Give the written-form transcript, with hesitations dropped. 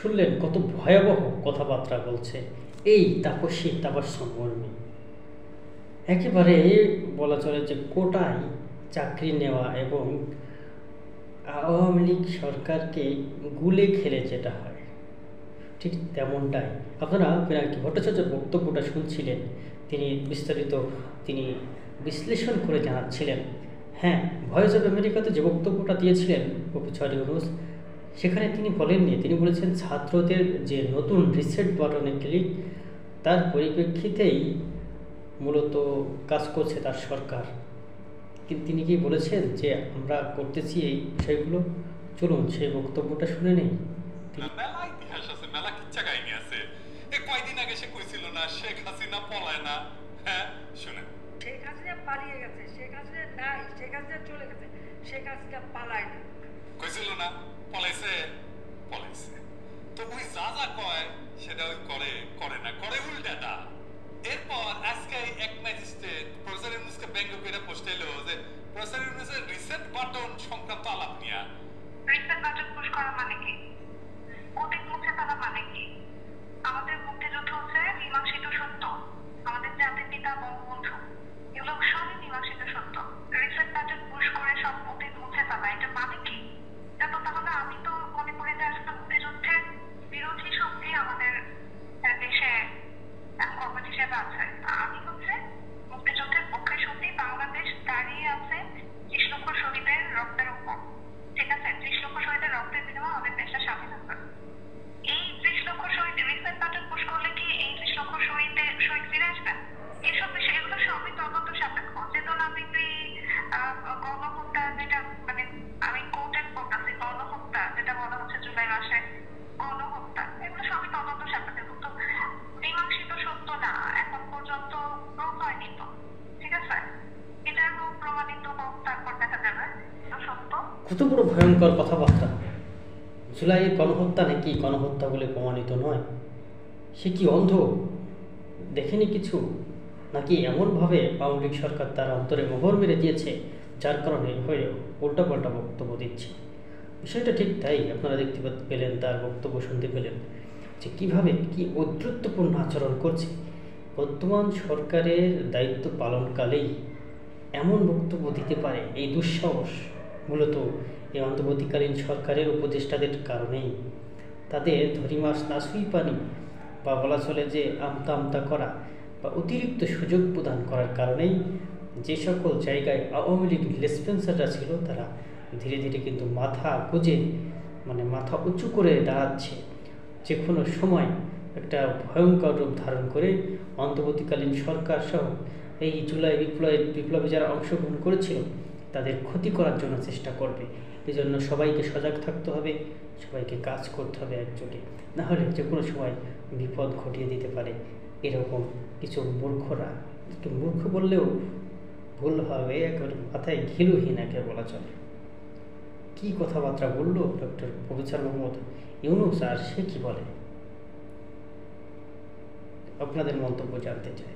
শুনলেন কত ভয়াবহ কথাবার্তা বলছে এই তাপসী তাবাসসুম মুর্মু। একেবারে বলা চলে যে কোটায় চাকরি নেওয়া এবং আওয়ামী লীগ সরকারকে গুলে খেলে যেটা হয় ঠিক তেমনটাই। আপনারা পিনাকি ভট্টাচার্যের বক্তব্যটা শুনছিলেন, তিনি বিস্তারিত তিনি বিশ্লেষণ করে জানাচ্ছিলেন। হ্যাঁ, ভয়েস অফ আমেরিকাতে যে বক্তব্যটা দিয়েছিলেন প্রফেসর ইউনূস, সেখানে তিনি বলেননি, তিনি বলেছেন ছাত্রদের যে নতুন রিসেট বাটনে ক্লিক, তার পরিপ্রেক্ষিতেই মূলত কাজ করছে তার সরকার। কিন্তু তিনি কি বলেছেন যে আমরা করতেছি এই বিষয়গুলো? চলুন সেই বক্তব্যটা শুনে নেই। মেলা ইতিহাস আছে, মেলা কিচ্ছা কাহিনী আছে। এই কয়দিন আগে সে কইছিল না শেখ হাসিনা পলায় না। হ্যাঁ শুনেন, শেখ হাসিনা পালিয়ে গেছে, শেখ হাসিনা নাই, শেখ হাসিনা চলে গেছে, শেখ হাসিনা পালায় না। কইছিল না পলাইছে, পলাইছে। তো ওই যা যা কয় সেটা ওই করে না, করে উল্টাটা। এরপর আজকে এক ম্যাজিস্ট্রেট প্রফেসর ইউনূসকে ব্যঙ্গ করে পোস্ট এলো যে প্রফেসর ইউনূসের রিসেট বাটন সংক্রান্ত আলাপ নিয়া। রিসেট বাটন পুশ করা মানে কি? অতীত মুছে ফেলা মানে কি? আমাদের মুক্তিযুদ্ধ হচ্ছে মীমাংসিত সত্য, আমাদের জাতির পিতা বঙ্গবন্ধু, এগুলো সবই মীমাংসিত সত্য। রিসেট বাটন পুশ করে সব অতীত মুছে ফেলা, এটা মানে কি? এটা তো তাহলে আমি তো মনে করি যে আসলে মুক্তিযুদ্ধের বিরোধী শক্তি আমাদের দেশে কমিটি হিসেবে আছে। আমি হচ্ছে মুক্তিযুদ্ধের পক্ষে শক্তি। বাংলাদেশ দাঁড়িয়ে আছে ৩০ লক্ষ শহীদের রক্তের উপর, ঠিক আছে? ৩০ লক্ষ শহীদের রক্তের বিনিময়ে আমাদের দেশটা স্বাধীন হবে। এই ৩০ লক্ষ শহীদ রিসেট বাটন পুশ করলে কি এই ৩০ লক্ষ শহীদ ফিরে আসবেন? এসব বিষয় এগুলো সবই তদন্ত সাপেক্ষ। চেতনাবৃত্তি গণহত্যা, যেটা মানে আমি কোর্টের করতেছি, গণহত্যা যেটা বলা হচ্ছে জুলাই মাসে গণহত্যা, এগুলো সবই তদন্ত সাপেক্ষ, কিন্তু মীমাংসিত সত্য না, এখন পর্যন্ত প্রুফ হয়নি তো, ঠিক আছে? এটা প্রমাণিত হোক, তারপর দেখা যাবে সত্য। কত বড় ভয়ঙ্কর কথাবার্তা! জুলাই গণহত্যা নাকি গণহত্যা বলে প্রমাণিত নয়? সে কি অন্ধ, দেখেনি কিছু? নাকি এমনভাবে আওয়ামী লীগ সরকার তার অন্তরে মোহর মেরে দিয়েছে যার কারণে হয়ে উল্টাপাল্টা বক্তব্য দিচ্ছে? বিষয়টা ঠিক তাই। আপনারা দেখতে পেলেন, তার বক্তব্য শুনতে পেলেন যে কীভাবে কি ঔদ্ধত্যপূর্ণ আচরণ করছে। বর্তমান সরকারের দায়িত্ব পালনকালেই এমন বক্তব্য দিতে পারে, এই দুঃসাহস মূলত এই অন্তর্বর্তীকালীন সরকারের উপদেষ্টাদের কারণেই। তাদের ধরি মাছ না সুই পানি, বা বলা চলে যে আমতা আমতা করা বা অতিরিক্ত সুযোগ প্রদান করার কারণেই যে সকল জায়গায় আওয়ামী লীগ লেসপেন্সাররা ছিল তারা ধীরে ধীরে কিন্তু মাথা গুঁজে মাথা উঁচু করে দাঁড়াচ্ছে। যে কোনো সময় একটা ভয়ঙ্কর রূপ ধারণ করে অন্তর্বর্তীকালীন সরকার সহ এই জুলাই বিপ্লবে যারা অংশগ্রহণ করেছিল তাদের ক্ষতি করার জন্য চেষ্টা করবে। এই জন্য সবাইকে সজাগ থাকতে হবে, সবাইকে কাজ করতে হবে একযোগে, নাহলে যে কোনো সময় বিপদ ঘটিয়ে দিতে পারে এরকম কিছু মূর্খরা। একটু মূর্খ বললেও ভুল হবে, একেবারে মাথায় ঘিলুহীন একে বলা চলে। কী কথাবার্তা বলল ডক্টর প্রফেসর মোহাম্মদ ইউনূস, আর সে কি বলে? আপনাদের মন্তব্য জানতে চাই।